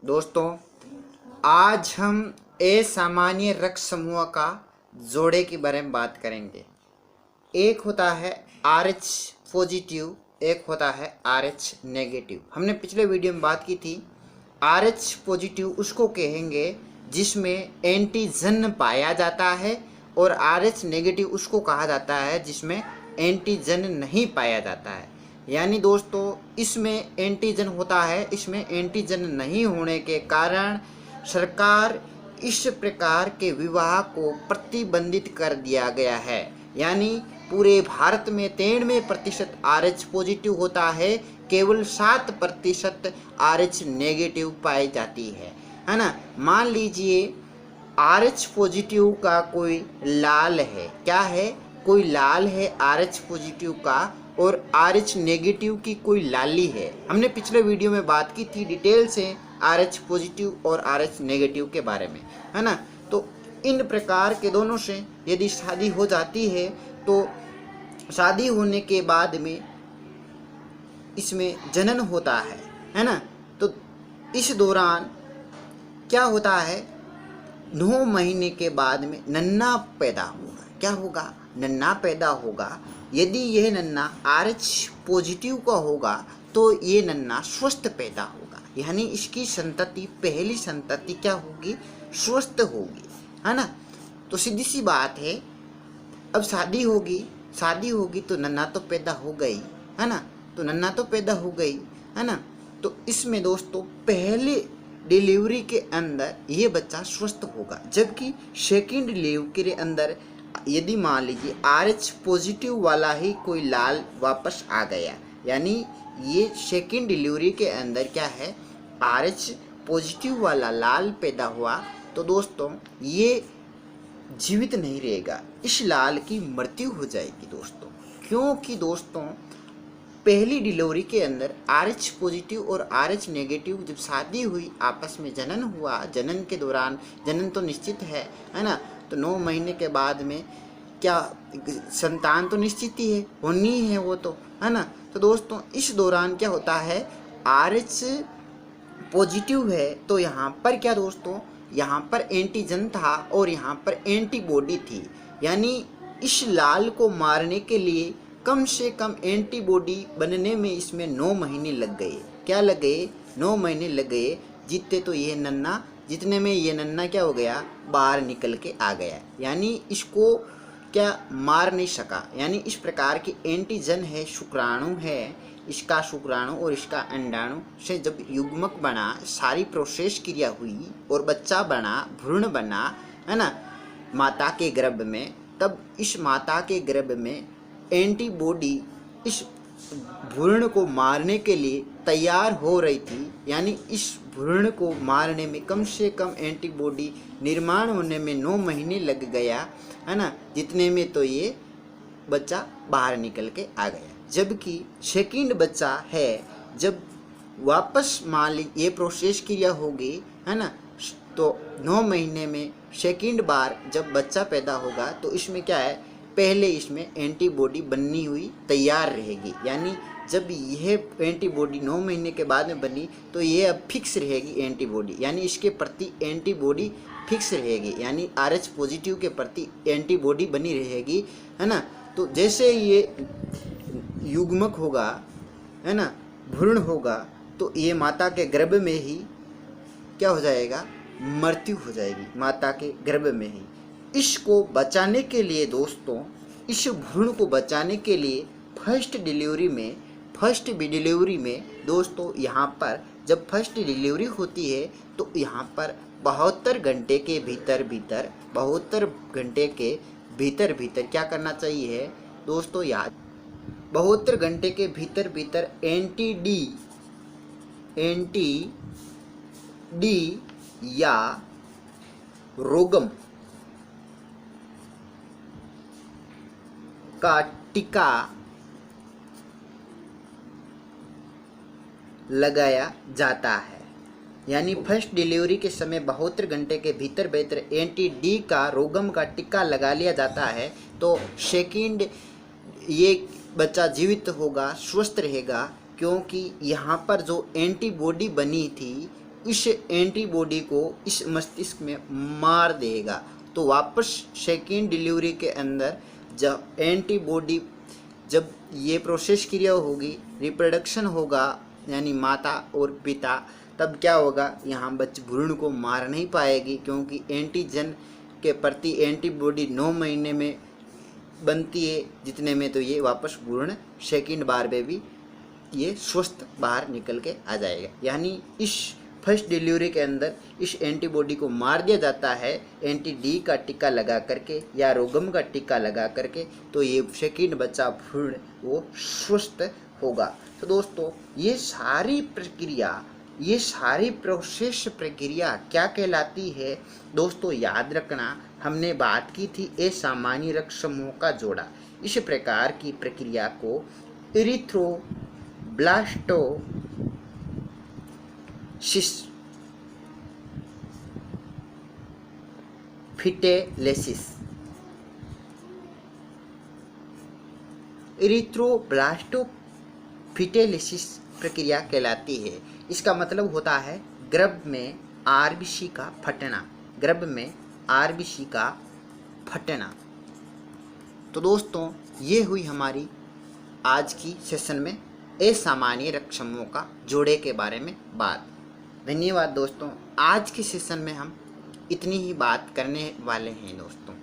दोस्तों, आज हम असामान्य रक्त समूह का जोड़े के बारे में बात करेंगे। एक होता है RH पॉजिटिव, एक होता है RH नेगेटिव। हमने पिछले वीडियो में बात की थी। RH पॉजिटिव उसको कहेंगे जिसमें एंटीजन पाया जाता है, और RH नेगेटिव उसको कहा जाता है जिसमें एंटीजन नहीं पाया जाता है। यानी दोस्तों, इसमें एंटीजन होता है, इसमें एंटीजन नहीं होने के कारण सरकार इस प्रकार के विवाह को प्रतिबंधित कर दिया गया है। यानी पूरे भारत में 93% RH पॉजिटिव होता है, केवल 7% RH नेगेटिव पाई जाती है ना। मान लीजिए RH पॉजिटिव का कोई लाल है, क्या है, कोई लाल है RH पॉजिटिव का, और RH नेगेटिव की कोई लाली है। हमने पिछले वीडियो में बात की थी डिटेल से RH पॉजिटिव और RH नेगेटिव के बारे में, है ना। तो इन प्रकार के दोनों से यदि शादी हो जाती है तो शादी होने के बाद में इसमें जनन होता है ना। तो इस दौरान क्या होता है, 9 महीने के बाद में नन्हा पैदा होगा। क्या होगा? नन्हा पैदा होगा। यदि यह नन्हा RH पॉजिटिव का होगा तो ये नन्हा स्वस्थ पैदा होगा, यानी इसकी संतति, पहली संतति क्या होगी, स्वस्थ होगी, है ना। तो सीधी सी बात है, अब शादी होगी तो नन्हा तो पैदा हो गई, है ना। तो नन्हा तो पैदा हो गई, है ना। तो इसमें दोस्तों पहले डिलीवरी के अंदर ये बच्चा स्वस्थ होगा, जबकि सेकेंड डिलीवरी के अंदर यदि मान लीजिए RH पॉजिटिव वाला ही कोई लाल वापस आ गया, यानी ये सेकेंड डिलीवरी के अंदर क्या है, RH पॉजिटिव वाला लाल पैदा हुआ, तो दोस्तों ये जीवित नहीं रहेगा, इस लाल की मृत्यु हो जाएगी दोस्तों। क्योंकि दोस्तों पहली डिलीवरी के अंदर RH पॉजिटिव और RH नेगेटिव जब शादी हुई, आपस में जनन हुआ, जनन के दौरान, जनन तो निश्चित है ना। तो 9 महीने के बाद में क्या संतान तो निश्चित ही है, होनी है वो तो, है ना। तो दोस्तों इस दौरान क्या होता है, RH पॉजिटिव है तो यहाँ पर क्या दोस्तों, यहाँ पर एंटीजन था और यहाँ पर एंटीबॉडी थी। यानी इस लाल को मारने के लिए कम से कम एंटीबॉडी बनने में इसमें 9 महीने लग गए। क्या लग गए? 9 महीने लग गए। जितने में ये नन्ना क्या हो गया, बाहर निकल के आ गया, यानी इसको क्या मार नहीं सका। यानी इस प्रकार की एंटीजन है, शुक्राणु है, इसका शुक्राणु और इसका अंडाणु से जब युग्मक बना, सारी प्रोसेस क्रिया हुई और बच्चा बना, भ्रूण बना, है ना, माता के गर्भ में, तब इस माता के गर्भ में एंटीबॉडी इस भ्रूण को मारने के लिए तैयार हो रही थी। यानी इस भ्रूण को मारने में कम से कम एंटीबॉडी निर्माण होने में 9 महीने लग गया, है ना। जितने में तो ये बच्चा बाहर निकल के आ गया। जबकि सेकंड बच्चा है, जब वापस मान ली ये प्रोसेस क्रिया होगी, है ना, तो 9 महीने में सेकंड बार जब बच्चा पैदा होगा तो इसमें क्या है, पहले इसमें एंटीबॉडी बननी हुई तैयार रहेगी। यानी जब यह एंटीबॉडी 9 महीने के बाद में बनी तो ये अब फिक्स रहेगी एंटीबॉडी, यानी इसके प्रति एंटीबॉडी फिक्स रहेगी, यानी RH पॉजिटिव के प्रति एंटीबॉडी बनी रहेगी, है ना। तो जैसे ये युग्मक होगा, है ना, भ्रूण होगा, तो ये माता के गर्भ में ही क्या हो जाएगा, मृत्यु हो जाएगी माता के गर्भ में ही। इसको बचाने के लिए दोस्तों, इस भ्रूण को बचाने के लिए फर्स्ट डिलीवरी में दोस्तों, यहाँ पर जब फर्स्ट डिलीवरी होती है तो यहाँ पर 72 घंटे के भीतर क्या करना चाहिए दोस्तों, याद, 72 घंटे के भीतर एंटी डी या रोगम का टीका लगाया जाता है। यानी फर्स्ट डिलीवरी के समय 72 घंटे के भीतर एंटी डी का रोगम का टीका लगा लिया जाता है, तो सेकंड ये बच्चा जीवित होगा, स्वस्थ रहेगा, क्योंकि यहाँ पर जो एंटीबॉडी बनी थी इस एंटीबॉडी को इस मस्तिष्क में मार देगा। तो वापस सेकेंड डिलीवरी के अंदर जब एंटीबॉडी, जब ये प्रोसेस क्रिया होगी, रिप्रोडक्शन होगा, यानी माता और पिता, तब क्या होगा, यहाँ बच्चे भ्रूण को मार नहीं पाएगी, क्योंकि एंटीजन के प्रति एंटीबॉडी 9 महीने में बनती है, जितने में तो ये वापस भ्रूण सेकेंड बार में भी ये स्वस्थ बाहर निकल के आ जाएगा। यानी इस फर्स्ट डिलीवरी के अंदर इस एंटीबॉडी को मार दिया जाता है एंटी डी का टीका लगा करके या रोगम का टीका लगा करके, तो ये सेकेंड बच्चा भ्रूण वो स्वस्थ होगा। तो दोस्तों ये सारी प्रक्रिया, ये सारी प्रोसेस प्रक्रिया क्या कहलाती है दोस्तों, याद रखना, हमने बात की थी असामान्य रक्त समूह का जोड़ा। इस प्रकार की प्रक्रिया को इरिथ्रोब्लास्टोसिस फिटेलेसिस, इरिथ्रोब्लास्टोफिटेलिसिस प्रक्रिया कहलाती है। इसका मतलब होता है गर्भ में आरबीसी का फटना, गर्भ में आरबीसी का फटना। तो दोस्तों ये हुई हमारी आज की सेशन में असामान्य रक्त समूह का जोड़े के बारे में बात। धन्यवाद दोस्तों, आज के सेशन में हम इतनी ही बात करने वाले हैं दोस्तों।